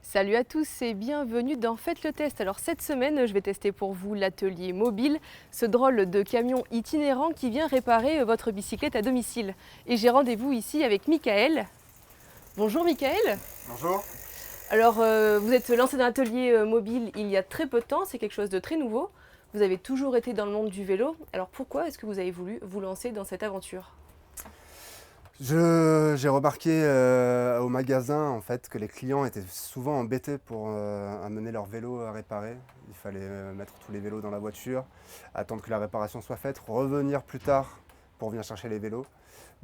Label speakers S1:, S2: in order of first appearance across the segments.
S1: Salut à tous et bienvenue dans Faites le test. Alors cette semaine, je vais tester pour vous l'atelier mobile, ce drôle de camion itinérant qui vient réparer votre bicyclette à domicile. Et j'ai rendez-vous ici avec Michael. Bonjour Michael.
S2: Bonjour.
S1: Alors vous êtes lancé dans l'atelier mobile il y a très peu de temps, c'est quelque chose de très nouveau. Vous avez toujours été dans le monde du vélo. Alors pourquoi est-ce que vous avez voulu vous lancer dans cette aventure ?
S2: J'ai remarqué au magasin en fait, que les clients étaient souvent embêtés pour amener leur vélo à réparer. Il fallait mettre tous les vélos dans la voiture, attendre que la réparation soit faite, revenir plus tard pour venir chercher les vélos.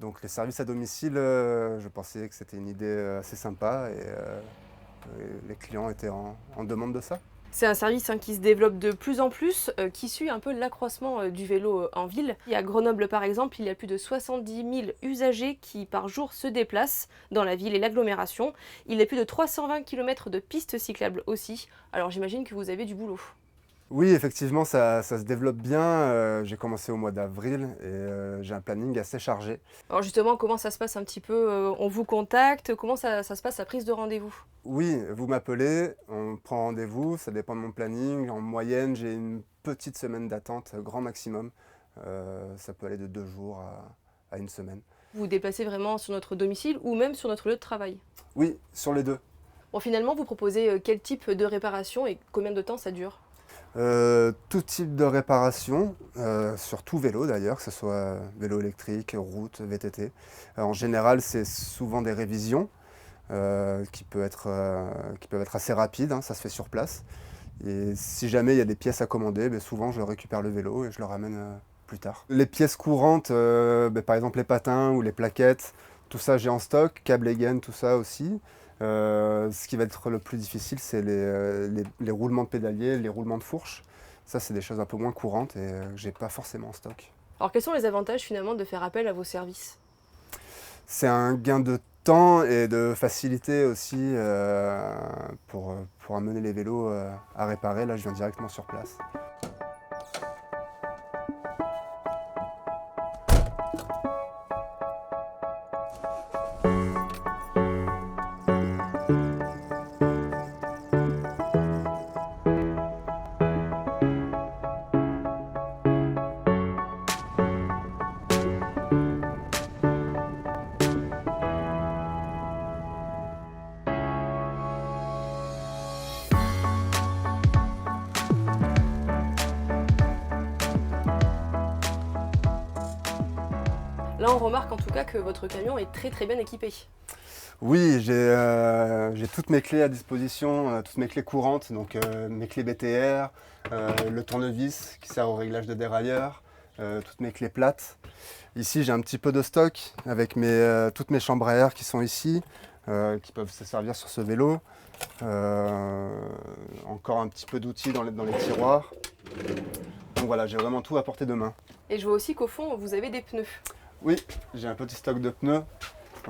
S2: Donc les services à domicile, je pensais que c'était une idée assez sympa et les clients étaient en demande de ça.
S1: C'est un service qui se développe de plus en plus, qui suit un peu l'accroissement du vélo en ville. Et à Grenoble par exemple, il y a plus de 70 000 usagers qui par jour se déplacent dans la ville et l'agglomération. Il y a plus de 320 km de pistes cyclables aussi. Alors j'imagine que vous avez du boulot.
S2: Oui, effectivement, ça se développe bien. J'ai commencé au mois d'avril et j'ai un planning assez chargé.
S1: Alors justement, comment ça se passe un petit peu on vous contacte? Comment ça se passe la prise de rendez-vous?
S2: Oui, vous m'appelez, on prend rendez-vous, ça dépend de mon planning. En moyenne, j'ai une petite semaine d'attente, grand maximum. Ça peut aller de 2 jours à une semaine.
S1: Vous vous déplacez vraiment sur notre domicile ou même sur notre lieu de travail?
S2: Oui, sur les deux.
S1: Bon, finalement, vous proposez quel type de réparation et combien de temps ça dure?
S2: Tout type de réparation, sur tout vélo d'ailleurs, que ce soit vélo électrique, route, VTT. En général, c'est souvent des révisions qui peuvent être assez rapides, hein, ça se fait sur place. Et si jamais il y a des pièces à commander, souvent je récupère le vélo et je le ramène plus tard. Les pièces courantes, par exemple les patins ou les plaquettes, tout ça j'ai en stock, câbles et gaines, tout ça aussi. Ce qui va être le plus difficile, c'est les roulements de pédalier, les roulements de fourche. Ça, c'est des choses un peu moins courantes et que j'ai pas forcément en stock.
S1: Alors quels sont les avantages finalement de faire appel à vos services?
S2: C'est un gain de temps et de facilité aussi pour amener les vélos à réparer. Là, je viens directement sur place.
S1: Là, on remarque en tout cas que votre camion est très bien équipé.
S2: Oui, j'ai toutes mes clés à disposition, toutes mes clés courantes, donc mes clés BTR, le tournevis qui sert au réglage de dérailleur, toutes mes clés plates. Ici, j'ai un petit peu de stock avec toutes mes chambres à air qui sont ici, qui peuvent se servir sur ce vélo. Encore un petit peu d'outils dans les tiroirs. Donc voilà, j'ai vraiment tout à portée de main.
S1: Et je vois aussi qu'au fond, vous avez des pneus.
S2: Oui, j'ai un petit stock de pneus.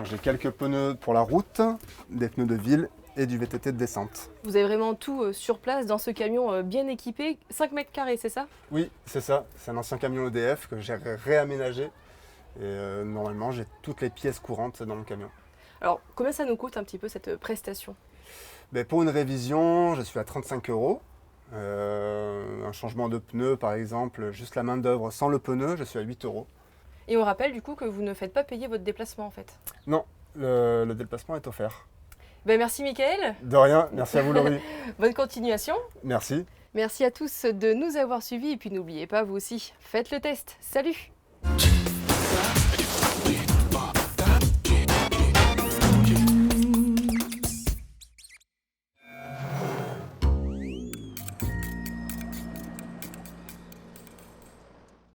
S2: J'ai quelques pneus pour la route, des pneus de ville et du VTT de descente.
S1: Vous avez vraiment tout sur place dans ce camion bien équipé, 5 mètres carrés, c'est ça?
S2: Oui, c'est ça. C'est un ancien camion EDF que j'ai réaménagé. Et normalement, j'ai toutes les pièces courantes dans mon camion.
S1: Alors, combien ça nous coûte un petit peu cette prestation?
S2: Pour une révision, je suis à 35 €. Un changement de pneu, par exemple, juste la main d'œuvre sans le pneu, je suis à 8 €.
S1: Et on rappelle du coup que vous ne faites pas payer votre déplacement en fait.
S2: Non, le déplacement est offert.
S1: Merci Michael.
S2: De rien, merci à vous Laurie.
S1: Bonne continuation.
S2: Merci.
S1: Merci à tous de nous avoir suivis et puis n'oubliez pas vous aussi, faites le test. Salut!